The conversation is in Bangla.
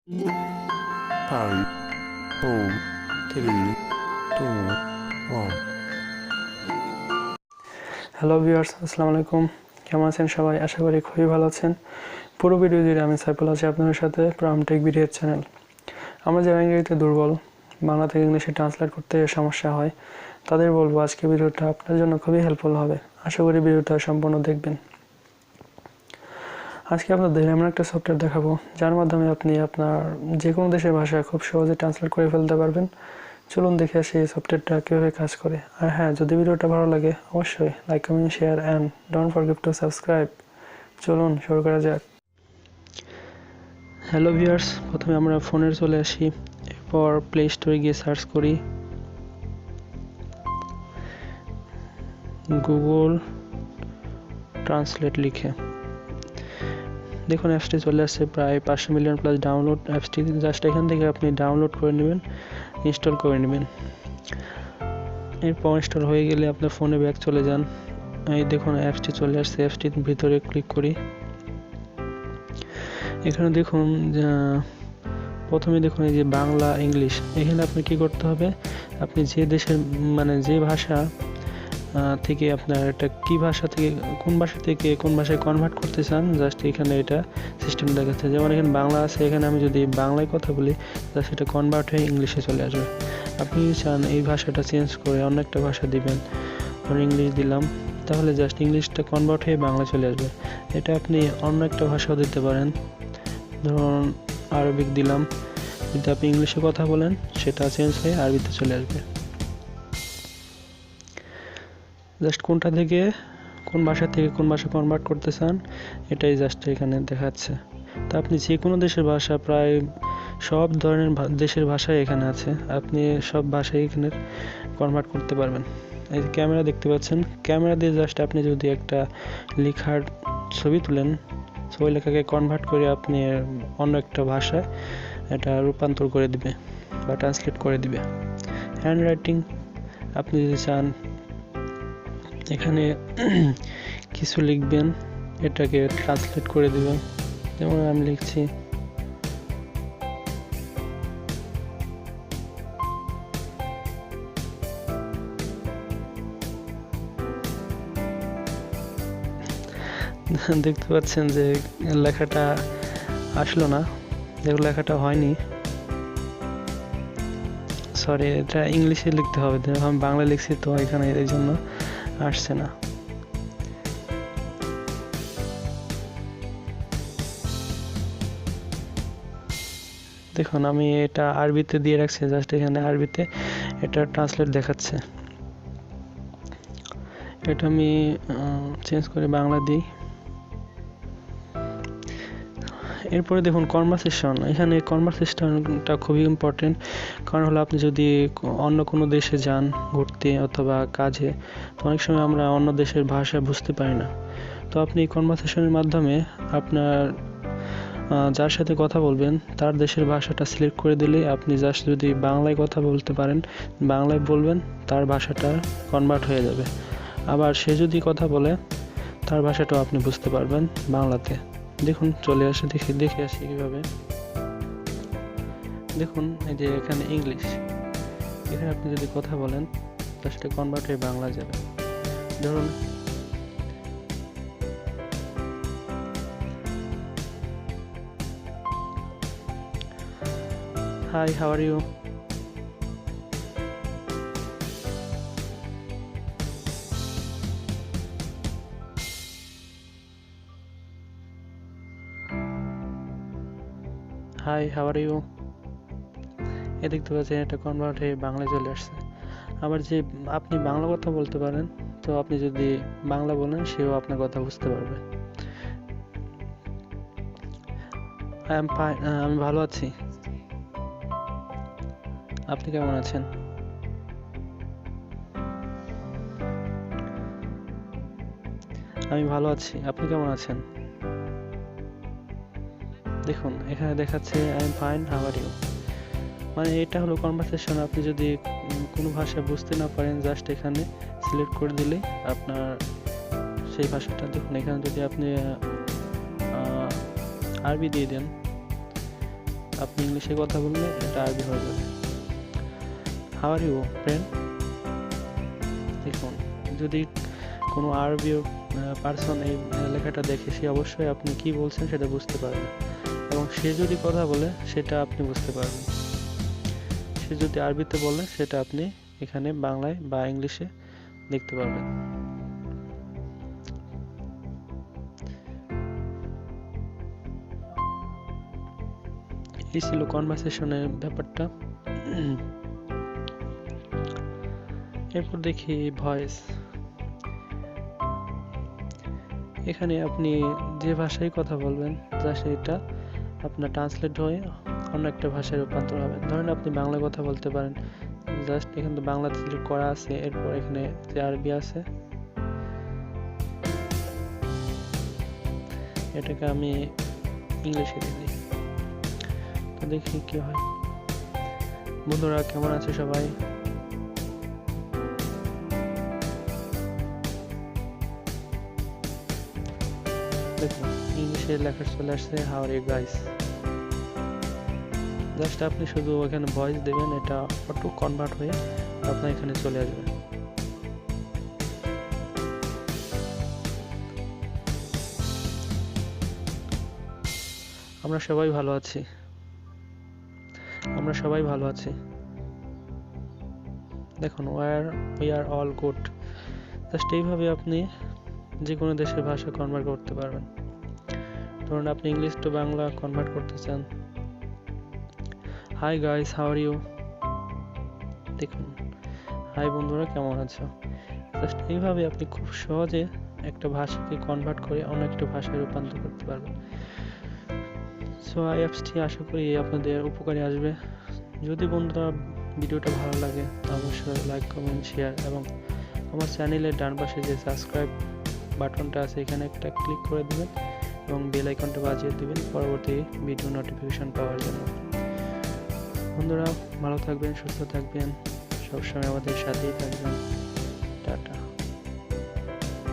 5, 4, 3, 2, 1. হ্যালো ভিউয়ার্স, আসসালামু আলাইকুম। কেমন আছেন সবাই? আশা করি খুবই ভালো আছেন। পুরো ভিডিও জুড়ে আমি সাইফুল আছি আপনাদের সাথে ফ্রম টেক ভিডিও চ্যানেল। আমরা যারা ইংরেজিতে দুর্বল, বাংলা থেকে ইংলিশে ট্রান্সলেট করতে সমস্যা হয়, তাদের বলবো আজকে ভিডিওটা আপনার জন্য খুবই হেল্পফুল হবে। আশা করি ভিডিওটা সম্পূর্ণ দেখবেন। আজকে আপনাদের এমন একটা সফটওয়্যার দেখাবো যার মাধ্যমে আপনি আপনার যে কোনো দেশের ভাষায় খুব সহজে ট্রান্সলেট করে ফেলতে পারবেন। চলুন দেখে আসি এই সফটওয়্যারটা কীভাবে কাজ করে। আর হ্যাঁ, যদি ভিডিওটা ভালো লাগে অবশ্যই like, comment, share and don't forget to subscribe. চলুন শুরু করা যাক। হ্যালো ভিউয়ার্স, প্রথমে আমরা ফোনে চলে আসি, এরপর প্লে স্টোরে গিয়ে সার্চ করি গুগল ট্রান্সলেট লিখে। দেখুন অ্যাপসটি চলে আসছে, প্রায় 500 মিলিয়ন প্লাস ডাউনলোড অ্যাপসটি। জাস্ট এখান থেকে আপনি ডাউনলোড করে নেবেন, ইনস্টল করে নেবেন। এরপর ইনস্টল হয়ে গেলে আপনার ফোনে ব্যাক চলে যান। এই দেখুন অ্যাপসটি চলে আসছে, অ্যাপসটির ভিতরে ক্লিক করি। এখানে দেখুন প্রথমে দেখুন এই যে বাংলা ইংলিশ। এখানে আপনি কি করতে হবে, আপনি যে দেশের যে ভাষা থেকে আপনার এটা কি ভাষা থেকে কোন ভাষা থেকে কোন ভাষায় কনভার্ট করতে চান, জাস্ট এখানে এটা সিস্টেম দেখাচ্ছে। যেমন এখানে বাংলা আছে, এখানে আমি যদি বাংলায় কথা বলি জাস্ট এটা কনভার্ট হয়ে ইংলিশে চলে আসবে। আপনি চান এই ভাষাটা চেঞ্জ করে অন্য একটা ভাষা দিবেন, ধরুন ইংলিশ দিলাম, তাহলে জাস্ট ইংলিশটা কনভার্ট হয়ে বাংলা চলে আসবে। এটা আপনি অন্য একটা ভাষাও দিতে পারেন, ধরুন আরবিক দিলাম, যদি আপনি ইংলিশে কথা বলেন সেটা চেঞ্জ হয়ে আরবিতে চলে আসবে। জাস্ট কোনটা থেকে কোন ভাষা থেকে কোন ভাষা কনভার্ট করতে চান এটাই জাস্ট এখানে দেখাচ্ছে। তো আপনি যে কোনো দেশের ভাষা, প্রায় সব ধরনের দেশের ভাষাই এখানে আছে, আপনি সব ভাষাই এখানে কনভার্ট করতে পারবেন। এই যে ক্যামেরা দেখতে পাচ্ছেন, ক্যামেরা দিয়ে জাস্ট আপনি যদি একটা লেখার ছবি তুলেন, ওই লেখাকে কনভার্ট করে আপনি অন্য একটা ভাষায় এটা রূপান্তর করে দিবে বা ট্রান্সলেট করে দিবে। হ্যান্ড রাইটিং, আপনি যদি চান এখানে কিছু লিখবেন, এটাকে ট্রান্সলেট করে দিবেন। যেমন আমি লিখছি দেখতে পাচ্ছেন যে লেখাটা আসলো না, যেগুলো লেখাটা হয়নি, সরি এটা ইংলিশে লিখতে হবে, আমি বাংলা লিখছি তো এখানে এই জন্য আসছে না। দেখুন আমি এটা আরবিতে দিয়ে রাখছি, জাস্ট এখানে আরবিতে এটা ট্রান্সলেট দেখাচ্ছে। এটা আমি চেঞ্জ করে বাংলা দিই। এরপরে দেখুন কনভারসেশন, এখানে কনভারসেশনটা খুবই ইম্পর্টেন্ট। কারণ হলো আপনি যদি অন্য কোনো দেশে যান ঘুরতে অথবা কাজে, তো অনেক সময় আমরা অন্য দেশের ভাষা বুঝতে পারি না। তো আপনি কনভারসেশনের মাধ্যমে আপনার যার সাথে কথা বলবেন তার দেশের ভাষাটা সিলেক্ট করে দিলে আপনি জাস্ট যদি বাংলায় কথা বলতে পারেন, বাংলায় বলবেন, তার ভাষাটা কনভার্ট হয়ে যাবে। আবার সে যদি কথা বলে তার ভাষাটাও আপনি বুঝতে পারবেন বাংলাতে। দেখুন চলে আসে, দেখে আসি কীভাবে। দেখুন এই যে এখানে ইংলিশ, এখানে আপনি যদি কথা বলেন তার সাথে কনভার্ট হয়ে বাংলা যাবে। ধরুন hi, how are you? Hi, how are you? এ দেখতে পাচ্ছেন এটা কনভার্ট হয়ে বাংলায় চলে আসছে। আবার যে আপনি বাংলা কথা বলতে পারেন, তো আপনি যদি বাংলা বলেন সেও আপনার কথা বুঝতে পারবে। আমি ভালো আছি, আপনি কেমন আছেন? আমি ভালো আছি, আপনি কেমন আছেন? দেখুন এখানে দেখাচ্ছে I am fine, how are you. এটা হলো কনভারসেশন। আপনি যদি কোনো ভাষা বুঝতে না পারেন জাস্ট এখানে সিলেক্ট করে দিলেই আপনার সেই ভাষাটা। দেখুন এখানে যদি আপনি আরবি দিয়ে দেন আপনি ইংলিশে কথা বললে এটা আরবি হয়ে যাবে। How are you friend. দেখুন, যদি কোনো আরবি পার্সন এই লেখাটা দেখে, সে অবশ্যই আপনি কি বলছেন সেটা বুঝতে পারবে, এবং সে যদি কথা বলে সেটা আপনি বুঝতে পারবেন। সে যদি আরবিতে বলে সেটা আপনি এখানে বাংলায় বা ইংলিশে দেখতে পারবেন। এই ছিল কনভারসেশনের ব্যাপারটা। এরপর দেখি ভয়েস। এখানে আপনি যে ভাষায় কথা বলবেন জাস্ট এটা আপনার ট্রান্সলেট হয়ে অন্য একটা ভাষায় রূপান্তর হবে। ধরেন আপনি বাংলা কথা বলতে পারেন, জাস্ট এখানে বাংলা সিলেক্ট করা আছে, এরপর এখানে যে আরবি আছে এটাকে আমি ইংলিশে দিই। তো দেখি কি হয়। বন্ধুরা কেমন আছে সবাই? দেখুন ইংলিশে লেখা চলে আসছে, how are you guys. Just আপনি শুধু এখানে ভয়েস দেবেন, এটা অটো কনভার্ট হয়ে আপনার এখানে চলে আসবে। আমরা সবাই ভালো আছি, আমরা সবাই ভালো আছি। দেখুন we are all good. Just এইভাবে আপনি যে কোনো দেশের ভাষা কনভার্ট করতে পারবেন। ধরুন আপনি ইংলিশ টু বাংলা কনভার্ট করতে চান, hi guys how are you. দেখুন, হাই বন্ধুরা কেমন আছো। জাস্ট এইভাবে আপনি খুব সহজে একটা ভাষাকে কনভার্ট করে অন্য একটা ভাষায় রূপান্তর করতে পারবেন। সো এই অ্যাপসটি আশা করি আপনাদের উপকারে আসবে। যদি বন্ধুরা ভিডিওটা ভালো লাগে অবশ্যই লাইক কমেন্ট শেয়ার, এবং আমার চ্যানেলের ডান পাশে যে সাবস্ক্রাইব বাটনটা আছে এখানে একটা ক্লিক করে দেবেন এবং বেল আইকনটা বাজিয়ে দেবেন পরবর্তী ভিডিও নোটিফিকেশন পাওয়ার জন্য। বন্ধুরা ভালো থাকবেন, সুস্থ থাকবেন, সবসময় আমাদের সাথেই থাকবেন। টাটা।